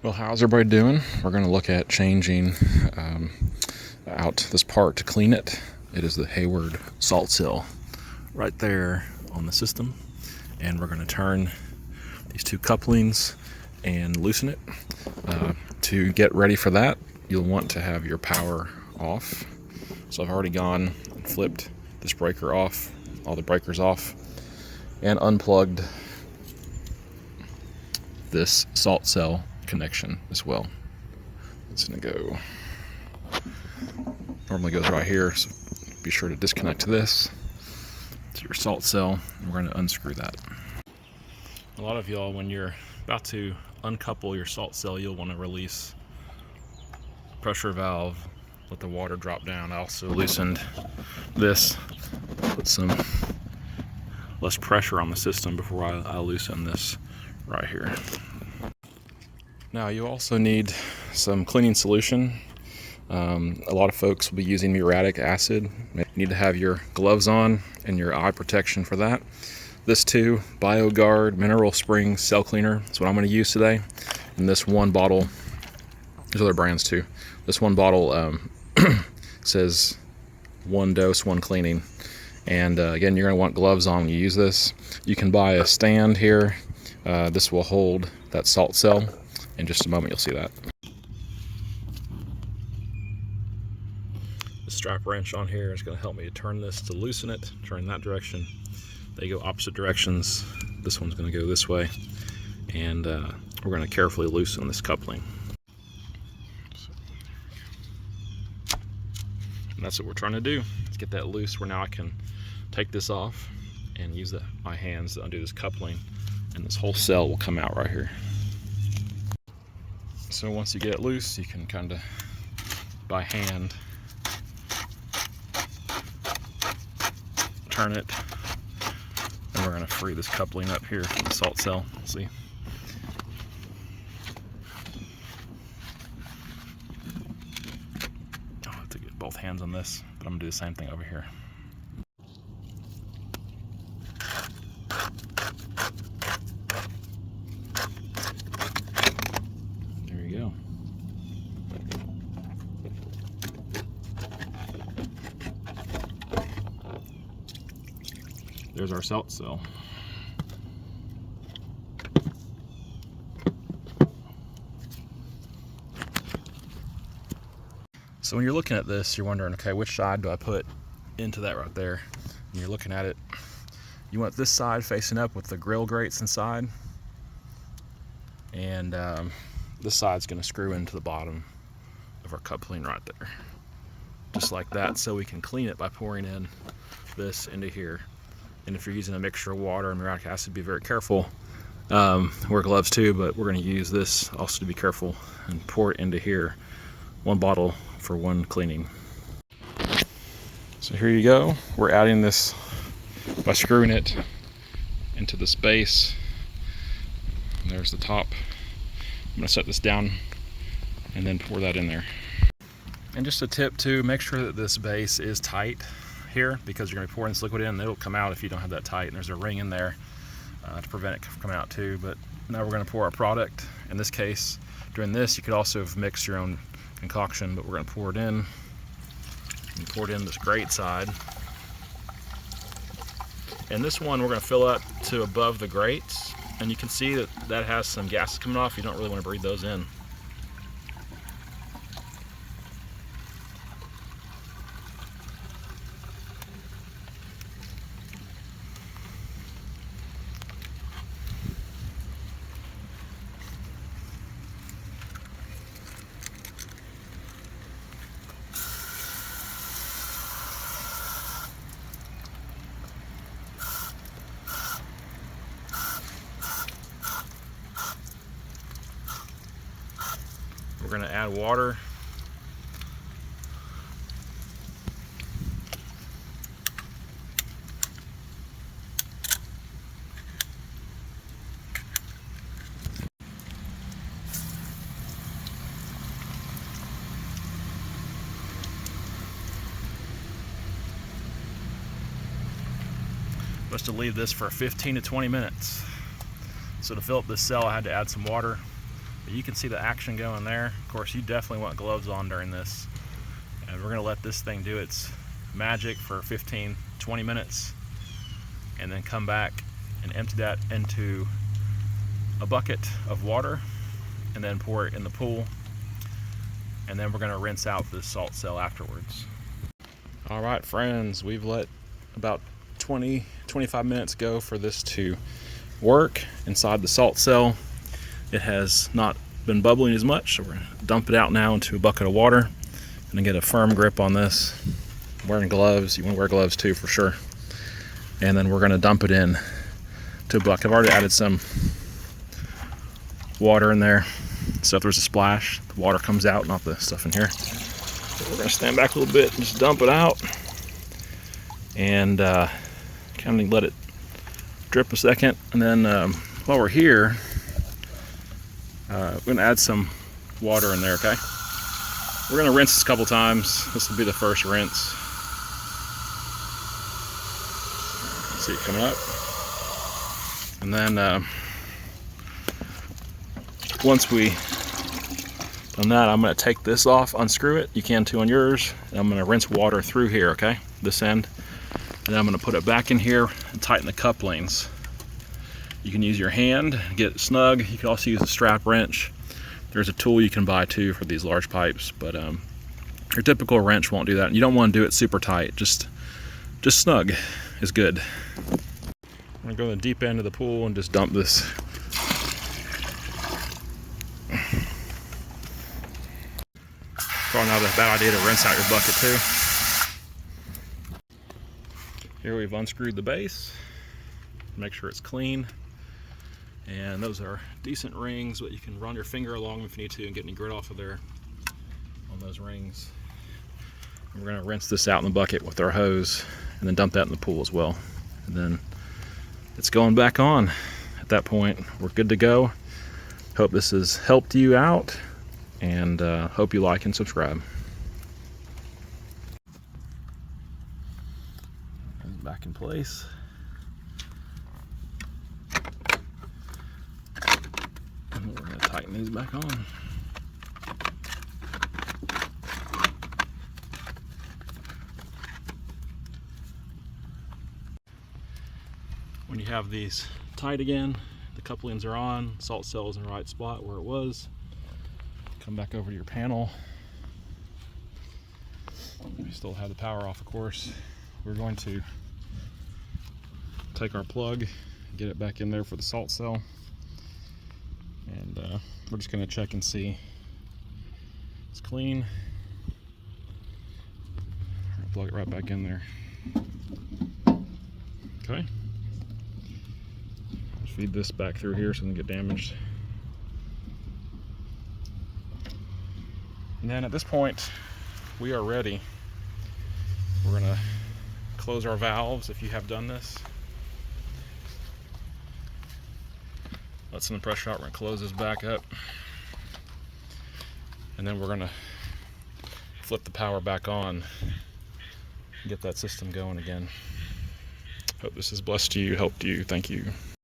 Well, how's everybody doing? We're going to look at changing out this part to clean it. It is the Hayward salt sill right there on the system, and we're going to turn these two couplings and loosen it. To get ready for that, you'll want to have your power off. So I've already gone and flipped this breaker off, all the breakers off, and unplugged this salt cell connection as well. It's gonna go, normally goes right here, so be sure to disconnect this to your salt cell, and we're gonna unscrew that. A lot of y'all, when you're about to uncouple your salt cell, you'll want to release pressure valve, let the water drop down. I also loosened this, put some less pressure on the system before I loosen this right here. Now you also need some cleaning solution. A lot of folks will be using muriatic acid. You need to have your gloves on and your eye protection for that. This too, BioGuard Mineral Spring Cell Cleaner is what I'm going to use today. And this one bottle, there's other brands too. This one bottle says one dose, one cleaning. And again, you're going to want gloves on when you use this. You can buy a stand here. This will hold that salt cell. In just a moment, you'll see that. The strap wrench on here is going to help me to turn this to loosen it, turn that direction. They go opposite directions. This one's going to go this way. And we're going to carefully loosen this coupling. And that's what we're trying to do. Let's get that loose where now I can take this off and use my hands to undo this coupling. And this whole cell will come out right here. So once you get it loose, you can kind of, by hand, turn it, and we're going to free this coupling up here from the salt cell. See? I'll have to get both hands on this, but I'm going to do the same thing over here. There you go. There's our salt cell. So when you're looking at this, you're wondering, okay, which side do I put into that right there? And you're looking at it, you want this side facing up with the grill grates inside, and this side's going to screw into the bottom of our coupling right there, just like that, so we can clean it by pouring in this into here. And if you're using a mixture of water and muriatic acid, be very careful. Wear gloves too, but we're going to use this also to be careful and pour it into here. One bottle for one cleaning. So here you go. We're adding this by screwing it into this base. And there's the top. I'm going to set this down and then pour that in there. And just a tip too, make sure that this base is tight here, because you're going to be pouring this liquid in and it'll come out if you don't have that tight. And there's a ring in there to prevent it from coming out too. But now we're going to pour our product. In this case, during this, you could also have mixed your own concoction, but we're going to pour it in. And pour it in this grate side. And this one we're going to fill up to above the grates. And you can see that that has some gases coming off. You don't really want to breathe those in. We're going to add water. Supposed to leave this for 15 to 20 minutes. So to fill up this cell, I had to add some water. But you can see the action going there. Of course, you definitely want gloves on during this. And we're gonna let this thing do its magic for 15, 20 minutes, and then come back and empty that into a bucket of water, and then pour it in the pool. And then we're gonna rinse out the salt cell afterwards. All right, friends, we've let about 20, 25 minutes go for this to work inside the salt cell. It has not been bubbling as much, so we're gonna dump it out now into a bucket of water and get a firm grip on this. I'm wearing gloves, you wanna wear gloves too for sure. And then we're gonna dump it in to a bucket. I've already added some water in there, so if there's a splash, the water comes out, not the stuff in here. So we're gonna stand back a little bit and just dump it out and kind of let it drip a second. And then while we're here, we're gonna add some water in there, okay? We're gonna rinse this a couple times. This will be the first rinse. See it coming up. And then once we done that, I'm gonna take this off, unscrew it. You can too on yours. And I'm gonna rinse water through here, okay? This end. And then I'm gonna put it back in here and tighten the couplings. You can use your hand, get it snug. You can also use a strap wrench. There's a tool you can buy too for these large pipes, but your typical wrench won't do that. You don't want to do it super tight. Just snug is good. I'm gonna go to the deep end of the pool and just dump this. Probably not a bad idea to rinse out your bucket too. Here we've unscrewed the base. Make sure it's clean. And those are decent rings, but you can run your finger along them if you need to and get any grit off of there on those rings. And we're gonna rinse this out in the bucket with our hose and then dump that in the pool as well. And then it's going back on. At that point, we're good to go. Hope this has helped you out, and hope you like and subscribe. And back in place. And we're going to tighten these back on. When you have these tight again, the couplings are on, salt cell is in the right spot where it was. Come back over to your panel. We still have the power off, of course. We're going to take our plug, get it back in there for the salt cell, and we're just going to check and see it's clean. Plug it right back in there. Okay. Just feed this back through here so it doesn't get damaged. And then at this point, we are ready. We're gonna close our valves if you have done this. Let some of the pressure out. We're gonna close this back up. And then we're gonna flip the power back on and get that system going again. Hope this has blessed you, helped you. Thank you.